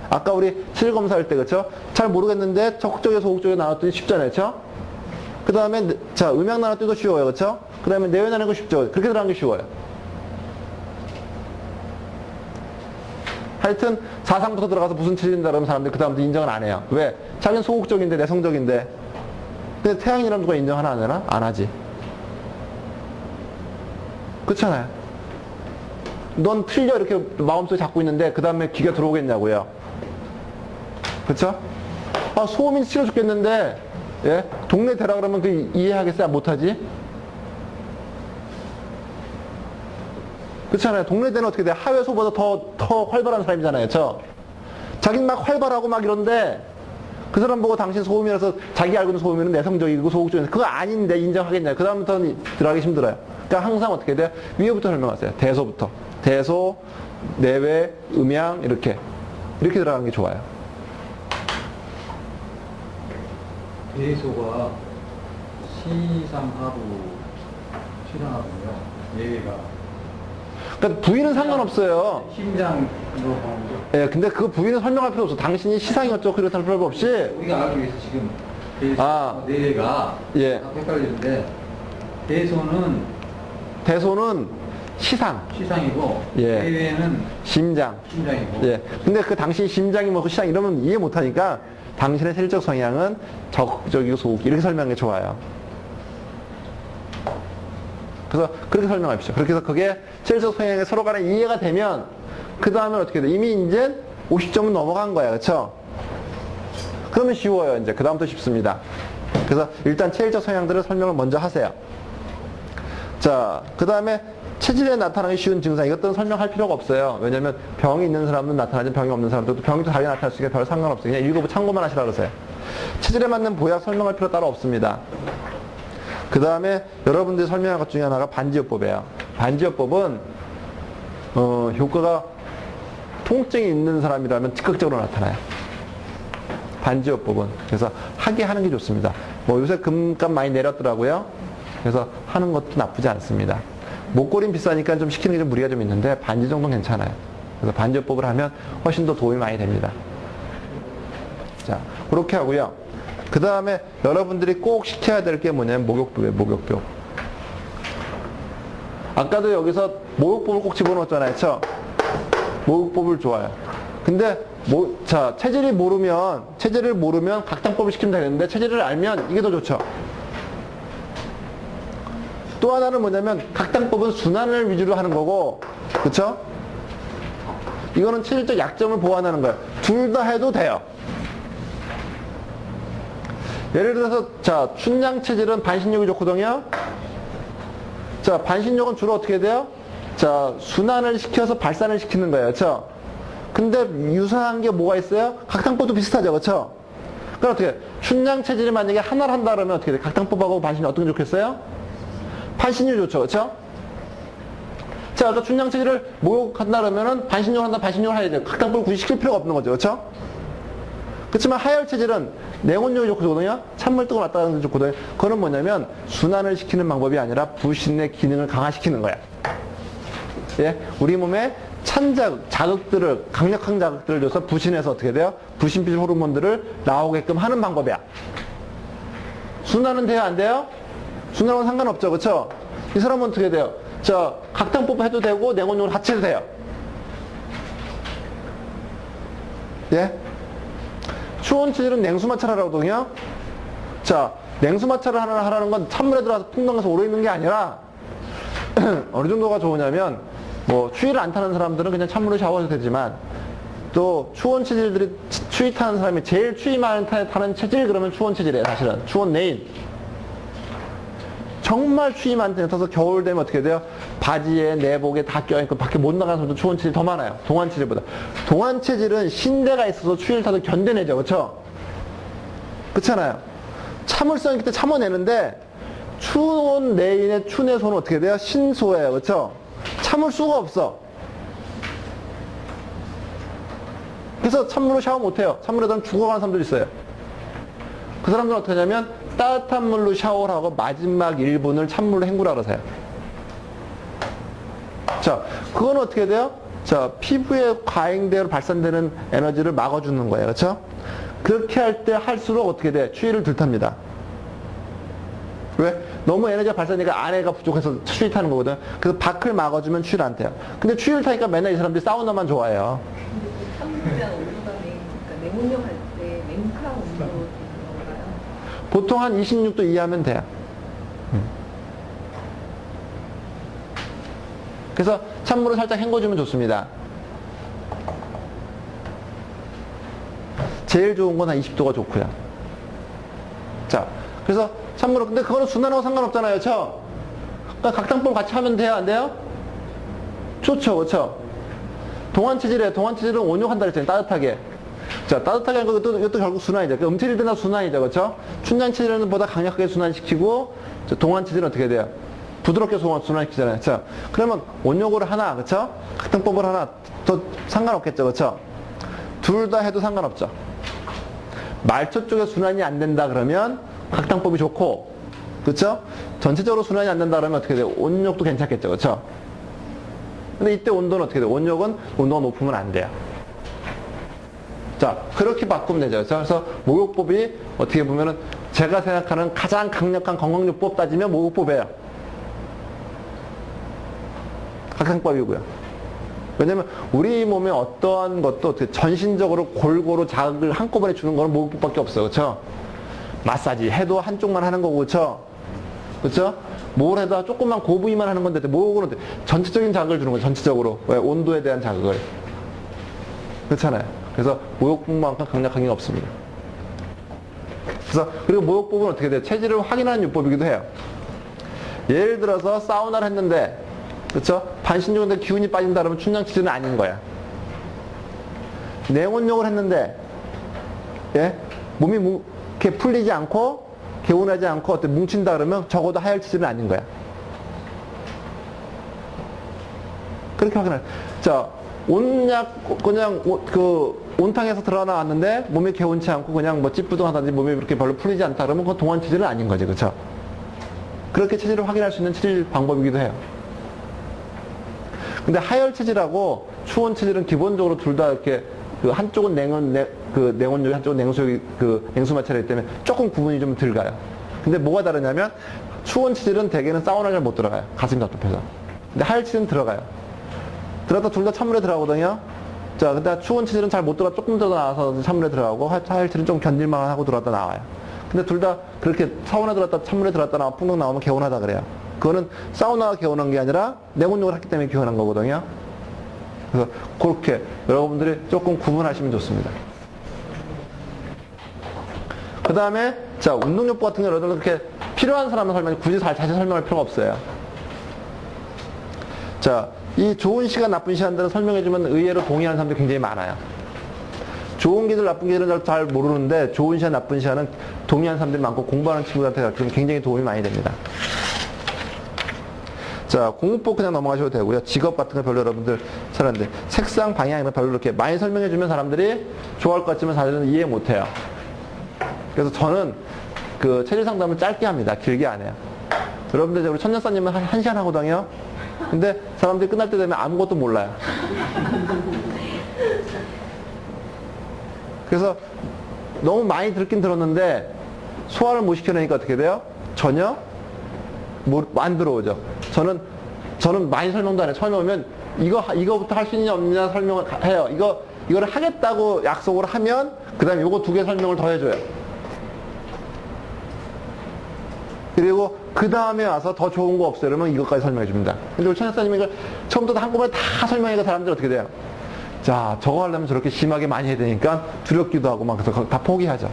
아까 우리 체질 검사할 때, 그쵸? 잘 모르겠는데 적극적이고 소극적으로 나눴더니 쉽잖아요, 그쵸? 그 다음에, 자, 음양 나눴더니 도 쉬워요, 그쵸? 그 다음에 내외 나누는 거 쉽죠? 그렇게 들어가는 게 쉬워요. 하여튼, 사상부터 들어가서 무슨 체질인다 그러면 사람들이 그 다음부터 인정을 안 해요. 왜? 자기는 소극적인데, 내성적인데. 근데 태양이라면 누가 인정 하나 안 하나? 안 하지. 그렇잖아요. 넌 틀려 이렇게 마음속에 잡고 있는데 그 다음에 귀가 들어오겠냐고요. 그쵸? 아, 소음이 싫어 죽겠는데 예? 동네 대라 그러면 그 이해하겠어요? 못하지? 그렇잖아요. 동네 대는 어떻게 돼? 하회소보다 더 활발한 사람이잖아요. 그쵸? 자기는 막 활발하고 막 이런데 그 사람 보고 당신 소음이라서 자기 알고 있는 소음이면 내성적이고 소극적이고 그거 아닌데 인정하겠냐. 그 다음부터는 들어가기 힘들어요. 그러니까 항상 어떻게 돼요? 위에부터 설명하세요. 대소부터. 대소, 내외, 음양 이렇게 들어가는 게 좋아요. 대소가 시상하고 출연하고요. 내외가 그러니까 부위는 상관없어요. 심장으로 하는 거. 예, 근데 그 부위는 설명할 필요 없어. 당신이 시상이 어쩌고 그렇다 할 필요 없이. 우리가 알기 위해서 지금 대소, 아. 내외가 예. 다 헷갈리는데 대소는 시상. 시상이고 예. 내외는 심장. 심장이고. 예. 근데 그 당신 심장이 뭐고 시장 이러면 이해 못 하니까 당신의 체질적 성향은 적극적이고 소극 이렇게 설명하는 게 좋아요. 그래서 그렇게 설명하십시오. 그렇게 해서 그게 체질적 성향에 서로 간에 이해가 되면 그 다음에 어떻게 돼? 이미 이제 50점은 넘어간 거야. 그쵸? 그러면 쉬워요. 이제 그 다음부터 쉽습니다. 그래서 일단 체질적 성향들을 설명을 먼저 하세요. 자, 그 다음에 체질에 나타나기 쉬운 증상 이것들은 설명할 필요가 없어요. 왜냐면 병이 있는 사람은 나타나지 병이 없는 사람들도 병이 또 다르게 나타날 수 있으니까 별 상관없어요. 그냥 읽어보고 참고만 하시라 그러세요. 체질에 맞는 보약 설명할 필요 따로 없습니다. 그 다음에 여러분들이 설명한 것 중에 하나가 반지요법이에요. 반지요법은 효과가 통증이 있는 사람이라면 즉각적으로 나타나요. 반지요법은. 그래서 하게 하는 게 좋습니다. 뭐 요새 금값 많이 내렸더라고요. 그래서 하는 것도 나쁘지 않습니다. 목걸이는 비싸니까 좀 시키는 게 좀 무리가 좀 있는데 반지 정도는 괜찮아요. 그래서 반지요법을 하면 훨씬 더 도움이 많이 됩니다. 자, 그렇게 하고요. 그 다음에 여러분들이 꼭 시켜야 될 게 뭐냐면 목욕법이에요. 목욕법. 아까도 여기서 목욕법을 꼭 집어넣었잖아요. 그쵸? 목욕법을 좋아요. 근데 자, 체질을 모르면 각당법을 시키면 되는데 체질을 알면 이게 더 좋죠. 또 하나는 뭐냐면 각당법은 순환을 위주로 하는 거고, 그쵸? 이거는 체질적 약점을 보완하는 거예요. 둘 다 해도 돼요. 예를 들어서 자, 춘장 체질은 반신욕이 좋거든요. 자, 반신욕은 주로 어떻게 돼요? 자, 순환을 시켜서 발산을 시키는 거예요. 그쵸? 근데 유사한 게 뭐가 있어요? 각당법도 비슷하죠. 그쵸? 그럼 어떻게 춘장 체질이 만약에 하나를 한다 그러면 어떻게 돼? 각당법하고 반신욕 어떤 게 좋겠어요? 반신욕이 좋죠. 그쵸? 자, 아까 춘장 체질을 목욕한다 그러면은 반신욕을 한다, 반신욕을 해야 돼요. 각당법을 굳이 시킬 필요가 없는 거죠. 그쵸? 그렇지만 하열 체질은 냉온욕이 좋거든요. 찬물 뜨고 왔다 가는 게 좋거든요. 그거는 뭐냐면 순환을 시키는 방법이 아니라 부신의 기능을 강화시키는 거야. 예? 우리 몸에 자극들을, 강력한 자극들을 줘서 부신해서 어떻게 돼요? 부신필 호르몬들을 나오게끔 하는 방법이야. 순환은 돼요? 안 돼요? 순환은 상관없죠. 그쵸? 이 사람은 어떻게 돼요? 자, 각당법 해도 되고 냉온욕을 같이 해도 돼요. 예? 추운 체질은 냉수마찰을 하거든요. 자, 냉수마찰을 하라는 건 찬물에 들어가서 풍덩해서 오래 있는 게 아니라 어느 정도가 좋으냐면 뭐 추위를 안 타는 사람들은 그냥 찬물로 샤워해도 되지만 또 추운 체질들이 추위 타는 사람이 제일 추위 많이 타는 체질 그러면 추운 체질이에요. 사실은 추운 내인. 정말 추위 많이 타서 겨울 되면 어떻게 돼요? 바지에 내복에 다 껴있고 밖에 못 나가는 사람도 추운 체질 더 많아요. 동안 체질보다. 동안 체질은 신대가 있어서 추위를 타도 견뎌내죠. 그렇죠? 그렇잖아요. 참을성 있기 때문에 참아내는데 추운 내인의 추내소는 어떻게 돼요? 신소예요. 그렇죠? 참을 수가 없어. 그래서 찬물로 샤워 못해요. 찬물에 들어가면 죽어가는 사람들 있어요. 그 사람들은 어떻게 하냐면 따뜻한 물로 샤워를 하고 마지막 1분을 찬물로 헹구라 그러세요. 자, 그건 어떻게 돼요? 자, 피부에 과잉되어 발산되는 에너지를 막아주는 거예요. 그렇죠? 그렇게 할 때 할수록 어떻게 돼? 추위를 덜 탑니다. 왜? 너무 에너지가 발산되니까 안에가 부족해서 추위 타는 거거든. 그래서 밖을 막아주면 추위를 안 타요. 근데 추위를 타니까 맨날 이 사람들이 사우나만 좋아해요. 삼분간 온도가 그러니까 냉온욕 할 때 냉탕 온도 건가요? 보통 한 26도 이하면 돼요. 그래서 찬물을 살짝 헹궈주면 좋습니다. 제일 좋은 건 한 20도가 좋고요. 자, 그래서 찬물을, 근데 그거는 순환하고 상관없잖아요. 그렇죠? 그러니까 각당법 같이 하면 돼요? 안 돼요? 좋죠. 그렇죠? 동안 체질이에요. 동안 체질은 온욕한다 그랬잖아요. 따뜻하게. 자, 따뜻하게 하는 거 이것도 결국 순환이죠. 그 음체질이나 순환이죠. 그렇죠? 춘장 체질은 보다 강력하게 순환시키고 동안 체질은 어떻게 돼요? 부드럽게 순환시키잖아요. 자, 그러면 온욕을 하나, 그렇죠? 각당법을 하나 더 상관없겠죠. 그렇죠? 둘 다 해도 상관없죠. 말초 쪽에 순환이 안 된다 그러면 각당법이 좋고, 그렇죠? 전체적으로 순환이 안 된다 그러면 어떻게 돼요? 온욕도 괜찮겠죠. 그렇죠? 근데 이때 온도는 어떻게 돼요? 온욕은 온도가 높으면 안 돼요. 자, 그렇게 바꾸면 되죠. 그래서 목욕법이 어떻게 보면은 제가 생각하는 가장 강력한 건강요법 따지면 목욕법이에요. 각상법이고요. 왜냐면 우리 몸에 어떠한 것도 어떻게 전신적으로 골고루 자극을 한꺼번에 주는 거는 목욕법밖에 없어요. 그렇죠? 마사지 해도 한쪽만 하는 거고, 그렇죠? 그렇죠? 뭘 해도 조금만 고부위만 하는 건데 목욕은 전체적인 자극을 주는 거예요. 전체적으로. 왜? 온도에 대한 자극을. 그렇잖아요. 그래서 목욕법만큼 강력한 게 없습니다. 그래서 그리고 목욕법은 어떻게 돼요? 체질을 확인하는 요법이기도 해요. 예를 들어서 사우나를 했는데, 그렇죠? 반신욕인데 기운이 빠진다 그러면 춘장 체질은 아닌 거야. 냉온욕을 했는데, 예? 몸이 이렇게 풀리지 않고 개운하지 않고 어떻게 뭉친다 그러면 적어도 하열 체질은 아닌 거야. 그렇게 확인할. 자, 온약 그냥 온탕에서 들어 나왔는데 몸이 개운치 않고 그냥 뭐 찌뿌둥하다든지 몸이 그렇게 별로 풀리지 않다 그러면 그건 동안 체질은 아닌 거지, 그렇죠? 그렇게 체질을 확인할 수 있는 체질 방법이기도 해요. 근데 하열 체질하고 추운 체질은 기본적으로 둘 다 이렇게 그 한쪽은 냉온욕이 한쪽은 냉수 마찰이기 때문에 조금 구분이 좀 덜 가요. 근데 뭐가 다르냐면 추운 체질은 대개는 사우나 잘 못 들어가요. 가슴이 답답해서. 근데 하열 체질은 들어가요. 들어갔다 둘 다 찬물에 들어가거든요. 자, 근데 추운 체질은 잘 못 들어가 조금 더 나와서 찬물에 들어가고 하열 체질은 좀 견딜만 하고 들어갔다 나와요. 근데 둘 다 그렇게 사우나 들어갔다 찬물에 들어갔다 나와 풍덩 나오면 개운하다 그래요. 그거는 사우나가 개운한 게 아니라 냉온욕을 했기 때문에 개운한 거거든요. 그래서 그렇게 여러분들이 조금 구분하시면 좋습니다. 그 다음에 자, 운동요법 같은 거 여러분들 그렇게 필요한 사람은 설명, 굳이 자세히 설명할 필요가 없어요. 자, 이 좋은 시간 나쁜 시간들은 설명해주면 의외로 동의하는 사람들이 굉장히 많아요. 좋은 계절 나쁜 계절은 잘 모르는데 좋은 시간 나쁜 시간은 동의하는 사람들이 많고 공부하는 친구들한테 굉장히 도움이 많이 됩니다. 자, 공부법 그냥 넘어가셔도 되고요. 직업 같은 거 별로 여러분들 잘하는데 색상 방향이나 별로 이렇게 많이 설명해주면 사람들이 좋아할 것 같지만 사실은 이해 못해요. 그래서 저는 그 체질 상담을 짧게 합니다. 길게 안 해요. 여러분들 우리 천년사님은 한 시간 하거든요. 근데 사람들이 끝날 때 되면 아무것도 몰라요. 그래서 너무 많이 듣긴 들었는데 소화를 못 시켜내니까 어떻게 돼요? 전혀 안 들어오죠. 저는 많이 설명도 안 해요. 처음에 오면 이거부터 할 수 있냐 없느냐 설명을 해요. 이거를 하겠다고 약속을 하면 그 다음에 요거 2개 설명을 더 해줘요. 그리고 그 다음에 와서 더 좋은 거 없어요. 그러면 이것까지 설명해 줍니다. 근데 우리 천약사님이 이걸 처음부터 한꺼번에 다 설명하니까 사람들이 어떻게 돼요? 자, 저거 하려면 저렇게 심하게 많이 해야 되니까 두렵기도 하고 막 그래서 다 포기하죠.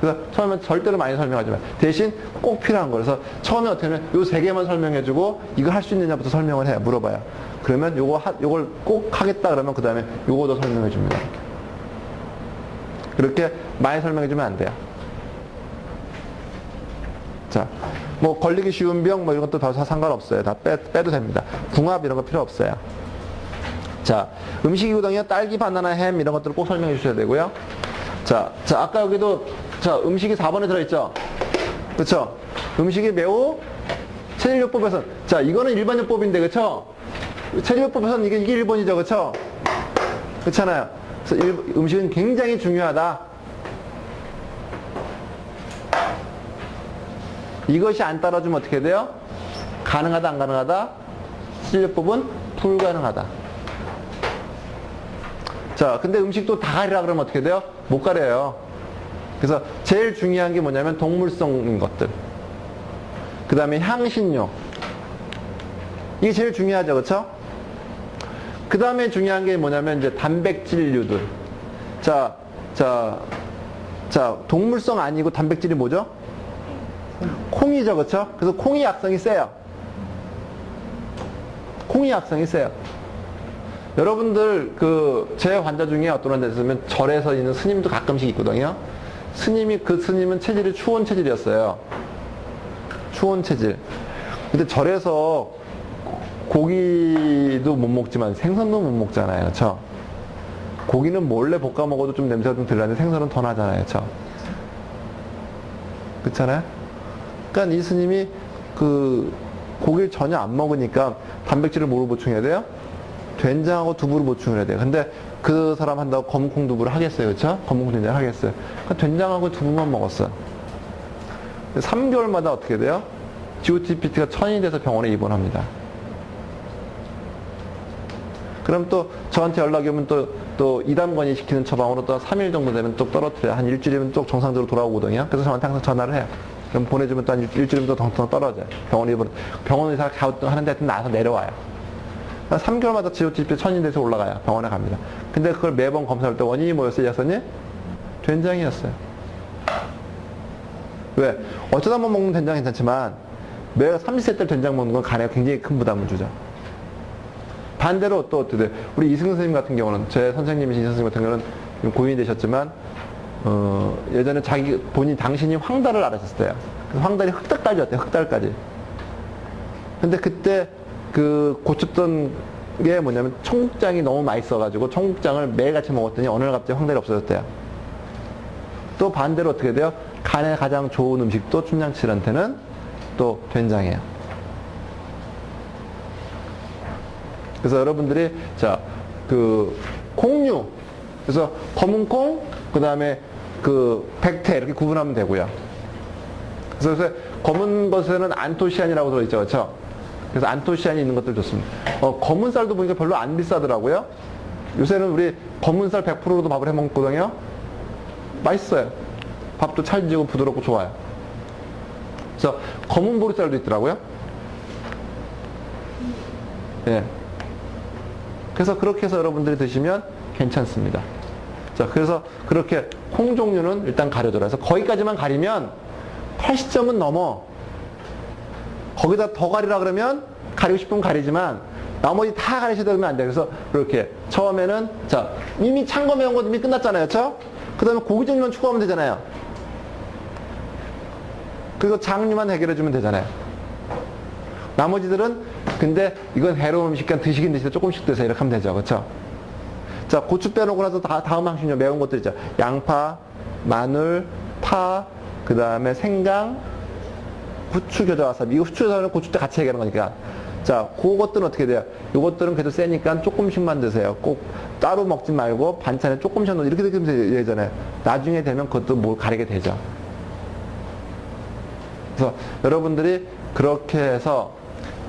그래서 처음엔 절대로 많이 설명하지 마요. 대신 꼭 필요한 거. 그래서 처음에 어떻게 하면 요 3개만 설명해주고 이거 할 수 있느냐부터 설명을 해요. 물어봐요. 그러면 요걸 꼭 하겠다 그러면 그 다음에 요거도 설명해 줍니다. 그렇게 많이 설명해 주면 안 돼요. 자, 뭐 걸리기 쉬운 병 뭐 이런 것도 다 상관없어요. 다 빼도 됩니다. 궁합 이런 거 필요 없어요. 자, 음식이거든요. 딸기, 바나나, 햄 이런 것들을 꼭 설명해 주셔야 되고요. 자, 아까 여기도 자, 음식이 4번에 들어있죠? 그쵸? 음식이 매우 체질요법에서 자, 이거는 일반요법인데, 그쵸? 체질요법에서는 이게 1번이죠. 그쵸? 그렇잖아요. 그래서 음식은 굉장히 중요하다. 이것이 안 따라주면 어떻게 돼요? 가능하다, 안 가능하다? 체질요법은 불가능하다. 자, 근데 음식도 다 가리라 그러면 어떻게 돼요? 못 가려요. 그래서 제일 중요한 게 뭐냐면 동물성인 것들. 그 다음에 향신료. 이게 제일 중요하죠. 그쵸? 그 다음에 중요한 게 뭐냐면 이제 단백질류들. 자, 동물성 아니고 단백질이 뭐죠? 콩이죠. 그쵸? 그래서 콩이 약성이 세요. 콩이 약성이 세요. 여러분들 제 환자 중에 어떤 환자 있으면 절에서 있는 스님도 가끔씩 있거든요. 그 스님은 체질이 추운 체질이었어요. 추운 체질. 근데 절에서 고기도 못 먹지만 생선도 못 먹잖아요. 그렇죠? 고기는 몰래 볶아 먹어도 좀 냄새가 좀 덜 나는데 생선은 더 나잖아요. 그렇죠? 그렇잖아요? 그러니까 이 스님이 고기를 전혀 안 먹으니까 단백질을 뭐로 보충해야 돼요? 된장하고 두부로 보충을 해야 돼요. 근데 그 사람 한다고 검은콩 두부를 하겠어요. 그렇죠? 검은콩 된장을 하겠어요. 그러니까 된장하고 두부만 먹었어요. 3개월마다 어떻게 돼요? GOTPT가 1000이 돼서 병원에 입원합니다. 그럼 또 저한테 연락이 오면 또 이담관이 시키는 처방으로 또 3일 정도 되면 또 떨어뜨려요. 한 일주일이면 또 정상적으로 돌아오거든요. 그래서 저한테 항상 전화를 해요. 그럼 보내주면 또 한 일주일이면 또 덩덩 떨어져요. 병원 의사 하는데 하여튼 나와서 내려와요. 3개월마다 GOTP 1000이 돼서 올라가요. 병원에 갑니다. 근데 그걸 매번 검사할 때 원인이 뭐였어요, 약사님? 된장이었어요. 왜? 어쩌다 한번 먹는 된장은 괜찮지만 매일 30세 때 된장 먹는 건 간에 굉장히 큰 부담을 주죠. 반대로 또 어떻게 돼? 우리 이승근 선생님 같은 경우는, 제 선생님이신 이 선생님 같은 경우는 고인이 되셨지만 예전에 당신이 황달을 앓으셨을 때요. 그래서 황달이 흑달까지 왔대요. 흑달까지. 근데 그때 고쳤던 게 뭐냐면 청국장이 너무 맛있어가지고 청국장을 매일같이 먹었더니 어느 날 갑자기 황달이 없어졌대요. 또 반대로 어떻게 돼요? 간에 가장 좋은 음식도 춘장치한테는 또 된장이에요. 그래서 여러분들이 콩류, 그래서 검은 콩, 그 다음에 백태 이렇게 구분하면 되고요. 그래서 검은 것에는 안토시안이라고 들어있죠, 그렇죠? 그래서 안토시안이 있는 것들 좋습니다. 검은 쌀도 보니까 별로 안 비싸더라고요. 요새는 우리 검은 쌀 100%로도 밥을 해 먹거든요. 맛있어요. 밥도 찰지고 부드럽고 좋아요. 그래서 검은 보리쌀도 있더라고요. 예. 그래서 그렇게 해서 여러분들이 드시면 괜찮습니다. 자, 그래서 그렇게 콩 종류는 일단 가려둬라. 그래서 거기까지만 가리면 80점은 넘어. 거기다 더 가리라 그러면 가리고 싶으면 가리지만 나머지 다 가리셔야 되면 안 돼요. 그래서 이렇게 처음에는 이미 찬 거 매운 거 이미 끝났잖아요. 그렇죠? 그 다음에 고기 종류만 추가하면 되잖아요. 그리고 장류만 해결해주면 되잖아요. 나머지들은 근데 이건 해로운 음식이니까 드시긴 드시되 조금씩 드세요. 이렇게 하면 되죠. 그렇죠? 자, 고추 빼놓고 나서 다음 향신료 매운 것들 있죠. 양파, 마늘, 파, 그 다음에 생강, 후추, 겨자, 와사비. 이거 후추, 겨자는 고추 때 같이 해결하는 거니까. 자, 그것들은 어떻게 돼요? 이것들은 그래도 세니까 조금씩만 드세요. 꼭 따로 먹지 말고 반찬에 조금씩 넣어. 이렇게 되면 되잖아요. 나중에 되면 그것도 뭘 가리게 되죠. 그래서 여러분들이 그렇게 해서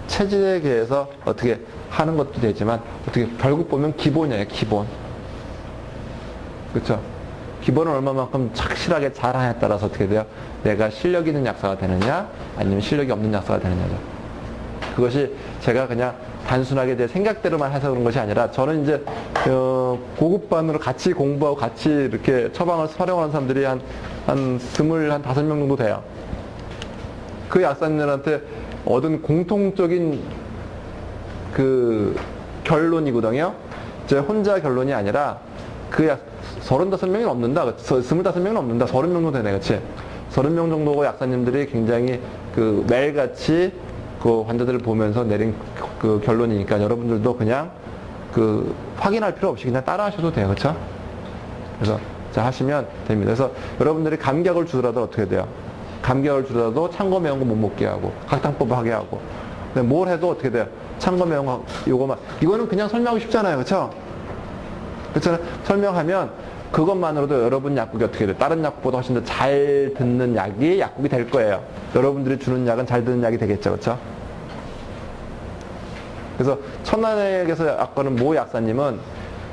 체질에 대해서 어떻게 하는 것도 되지만 어떻게 결국 보면 기본이에요. 기본. 그렇죠? 기본을 얼마만큼 착실하게 잘하냐에 따라서 어떻게 돼요? 내가 실력 있는 약사가 되느냐 아니면 실력이 없는 약사가 되느냐죠. 그것이 제가 그냥 단순하게 제 생각대로만 해서 그런 것이 아니라 저는 이제 고급반으로 같이 공부하고 같이 이렇게 처방을 활용하는 사람들이 한 5명 정도 돼요. 그 약사님들한테 얻은 공통적인 결론이거든요. 제 혼자 결론이 아니라 35명이 넘는다. 25명이 넘는다. 30명 정도 되네. 그치? 30명 정도고 약사님들이 굉장히 매일같이 환자들을 보면서 내린 결론이니까 여러분들도 그냥 확인할 필요 없이 그냥 따라 하셔도 돼요. 그쵸? 그래서 하시면 됩니다. 그래서 여러분들이 감기약을 주더라도 어떻게 돼요? 감기약을 주더라도 찬 거 매운 거 못 먹게 하고 각탕법 하게 하고 근데 뭘 해도 어떻게 돼요? 참고 명확 요거만 이거는 그냥 설명하기 쉽잖아요, 그렇죠? 그렇잖아요. 설명하면 그것만으로도 여러분 약국이 어떻게 돼요? 다른 약국보다 훨씬 더 잘 듣는 약이 약국이 될 거예요. 여러분들이 주는 약은 잘 듣는 약이 되겠죠, 그렇죠? 그래서 천안역에서 아까는 모 약사님은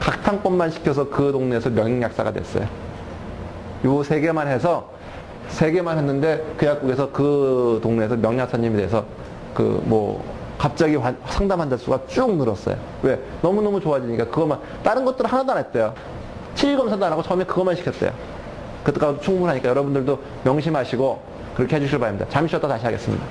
각탕법만 시켜서 그 동네에서 명약사가 됐어요. 요 세 개만 해서 세 개만 했는데 그 약국에서 그 동네에서 명약사님이 돼서 그 뭐 갑자기 상담 환자 수가 쭉 늘었어요. 왜? 너무너무 좋아지니까 그것만 다른 것들 하나도 안 했대요. 치질검사도 안 하고 처음에 그것만 시켰대요. 그때가 충분하니까 여러분들도 명심하시고 그렇게 해주시길 바랍니다. 잠시 쉬었다 다시 하겠습니다.